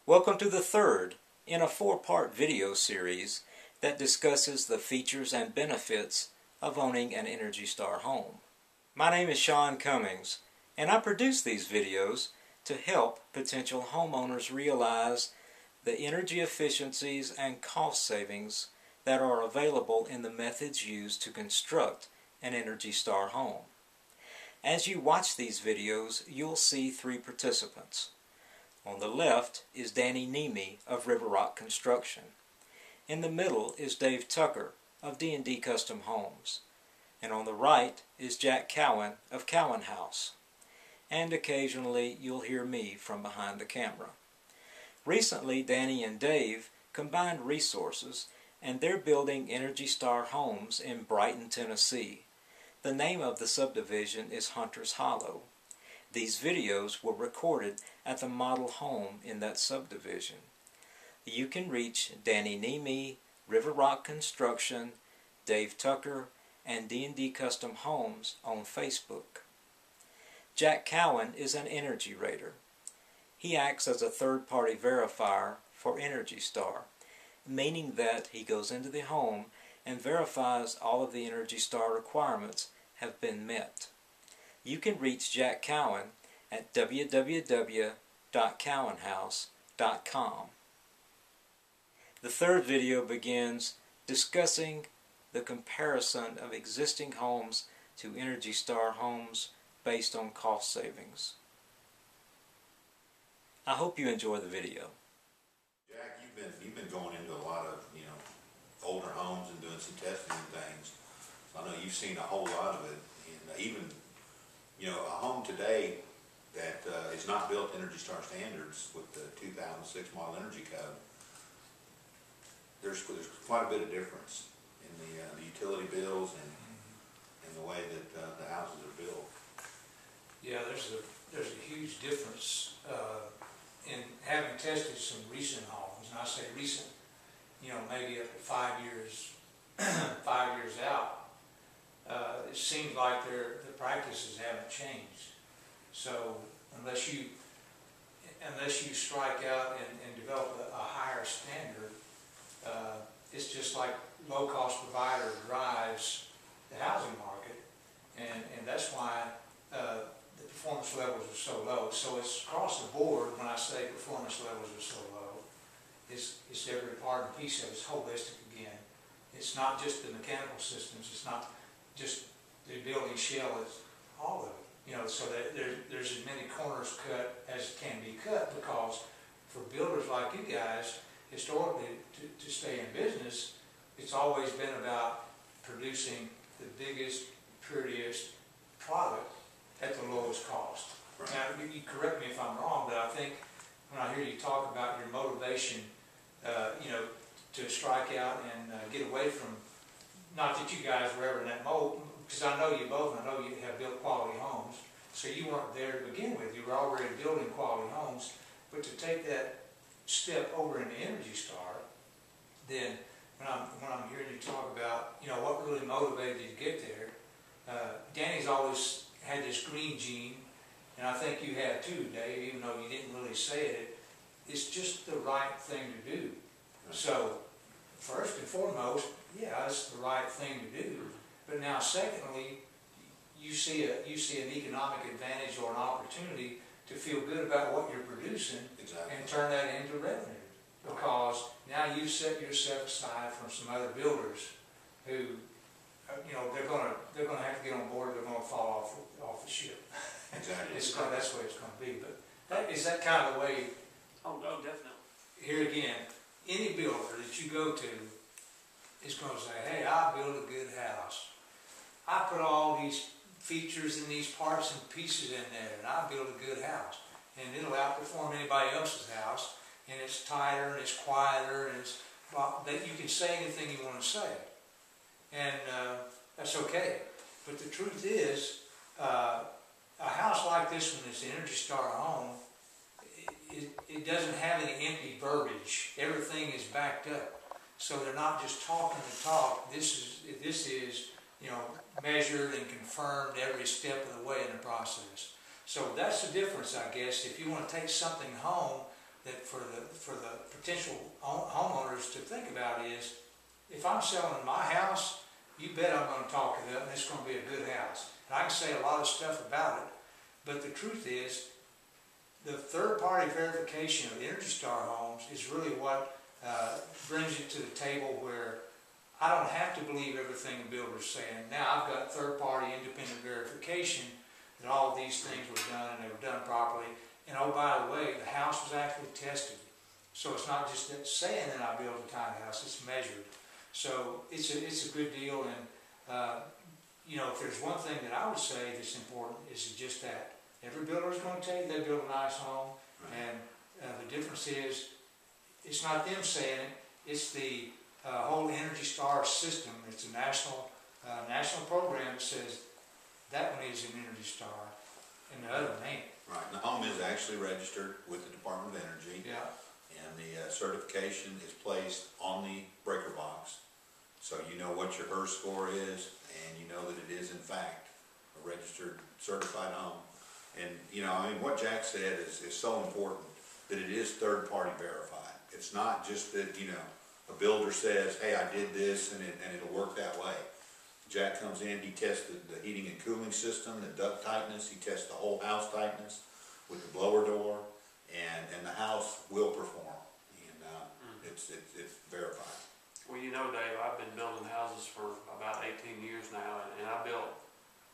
Welcome to the third in a four-part video series that discusses the features and benefits of owning an Energy Star home. My name is Shaun Cummings, and I produce these videos to help potential homeowners realize the energy efficiencies and cost savings that are available in the methods used to construct an Energy Star home. As you watch these videos, you'll see three participants. On the left is Dan Niemi of River Rock Construction. In the middle is Dave Tucker of D&D Custom Homes. And on the right is Jack Cowan of Cowan House. And occasionally you'll hear me from behind the camera. Recently, Danny and Dave combined resources and they're building Energy Star homes in Brighton, Tennessee. The name of the subdivision is Hunter's Hollow. These videos were recorded at the model home in that subdivision. You can reach Danny Niemi, River Rock Construction, Dave Tucker, and D&D Custom Homes on Facebook. Jack Cowan is an energy rater. He acts as a third-party verifier for Energy Star, meaning that he goes into the home and verifies all of the Energy Star requirements have been met. You can reach Jack Cowan at www.cowanhouse.com. The third video begins discussing the comparison of existing homes to Energy Star homes based on cost savings. I hope you enjoy the video. Jack, you've been going into a lot of older homes and doing some testing and things. So I know you've seen a whole lot of it, and even a home today that is not built to Energy Star standards with the 2006 model energy code. There's quite a bit of difference in the utility bills and the way that the houses are built. Yeah, there's a huge difference in having tested some recent homes, and I say recent, maybe up to 5 years, 5 years out. It seems like the practices haven't changed. So unless you strike out and develop a higher standard, it's just like low-cost provider drives the housing market, and that's why the performance levels are so low. So it's across the board. When I say performance levels are so low, it's every part and piece of it. It's holistic again. It's not just the mechanical systems. It's not just the building shell. It's all of it. So that there's as many corners cut as can be cut, because for builders like you guys, historically, to stay in business, it's always been about producing the biggest, prettiest product at the lowest cost. Right. Now, you correct me if I'm wrong, but I think when I hear you talk about your motivation, to strike out and get away from, not that you guys were ever in that mode, because I know you both, and I know you have built quality homes, so you weren't there to begin with. You were already building quality homes, but to take that step over into Energy Star, then when I'm hearing you talk about, what really motivated you to get there, Danny's always had this green gene, and I think you have too, Dave, even though you didn't really say it. It's just the right thing to do. So, first and foremost, yeah, it's the right thing to do. But now, secondly, you see an economic advantage or an opportunity to feel good about what you're producing. Exactly. And turn that into revenue, because now you set yourself aside from some other builders who, they're going to have to get on board. They're going to fall off the ship. Exactly. That's the way it's going to be. But is that kind of the way? Oh, definitely. Here again, any builder that you go to is going to say, "Hey, I built a good house. I put all these features and these parts and pieces in there, and I built a good house, and it'll outperform anybody else's house, and it's tighter and it's quieter, and it's you can say anything you want to say, and that's okay." But the truth is, a house like this one, it's an Energy Star home. It doesn't have any empty verbiage. Everything is backed up, so they're not just talking the talk. This is measured and confirmed every step of the way in the process. So that's the difference, I guess. If you want to take something home that for the potential homeowners to think about is, if I'm selling my house, you bet I'm going to talk it up and it's going to be a good house. And I can say a lot of stuff about it, but the truth is, the third-party verification of the Energy Star homes is really what brings it to the table where I don't have to believe everything the builder's saying. Now I've got third-party independent verification that all of these things were done and they were done properly. And oh, by the way, the house was actually tested. So it's not just that saying that I built a tiny house, it's measured. So it's a good deal. And you know, if there's one thing that I would say that's important, is just that. Every builder is going to tell you they build a nice home, and the difference is, it's not them saying it, it's the whole Energy Star system. It's a national program that says that one is an Energy Star, and the other one ain't. Right, and the home is actually registered with the Department of Energy. Yeah. And the certification is placed on the breaker box, so you know what your HERS score is, and you know that it is in fact a registered, certified home. And you know, I mean, what Jack said is so important, that it is third-party verified. It's not just that, you know, a builder says, hey, I did this and it'll work that way. Jack comes in, he tested the heating and cooling system, the duct tightness, he tests the whole house tightness with the blower door, and the house will perform, and it's verified. Well, you know, Dave, I've been building houses for about 18 years now, and I built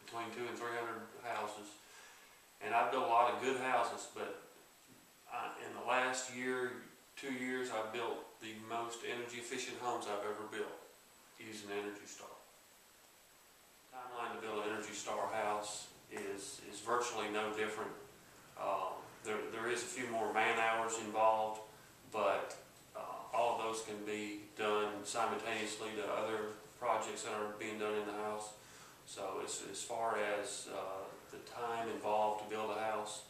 between 200 and 300 houses. And I've built a lot of good houses, but in the last year, 2 years, I've built the most energy efficient homes I've ever built using Energy Star. The timeline to build an Energy Star house is virtually no different. There is a few more man hours involved, but all of those can be done simultaneously to other projects that are being done in the house. So as far as the time involved to build a house,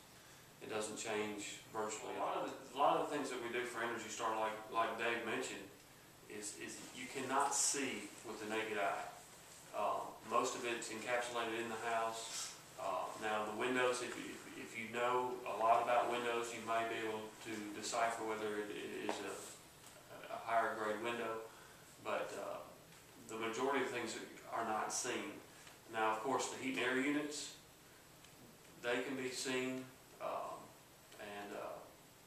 it doesn't change virtually. A lot of the things that we do for Energy Star, like Dave mentioned, is you cannot see with the naked eye. Most of it's encapsulated in the house. Now the windows, if you know a lot about windows, you may be able to decipher whether it is a higher grade window, but the majority of things are not seen. Now, of course, the heat and air units, they can be seen, and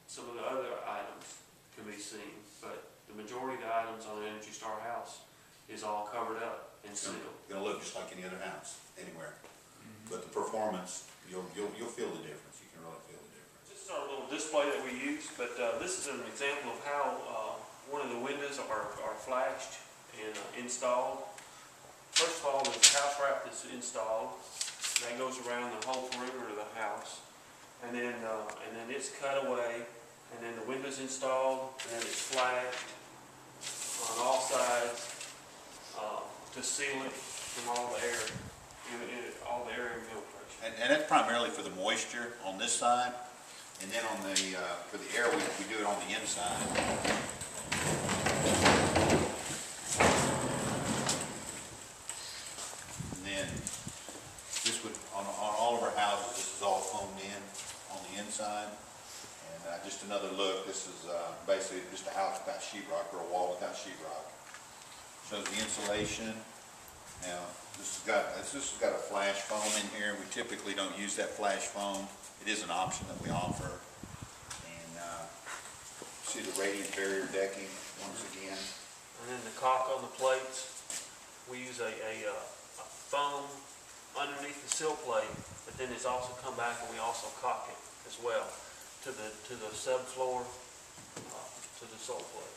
some of the other items can be seen, but the majority of the items on an Energy Star house is all covered up and sealed. It's going to look just like any other house, anywhere. But the performance, you'll feel the difference. You can really feel the difference. This is our little display that we use, but this is an example of how one of the windows are flashed and installed. First of all, there's house wrap that's installed. That goes around the whole perimeter of the house, and then it's cut away, and then the window's installed, and then it's flashed on all sides to seal it from all the air, all the air infiltration. And that's primarily for the moisture on this side, and then on the for the air we do it on the inside. And then this would on all of our houses, this is all foamed in on the inside. And just another look. This is basically just a house without sheetrock, or a wall without sheetrock. Shows the insulation. Now this has got a flash foam in here. We typically don't use that flash foam. It is an option that we offer. And see the radiant barrier decking once again. And then the caulk on the plates, we use a foam underneath the sill plate, but then it's also come back and we also caulk it as well to the subfloor, to the sole plate.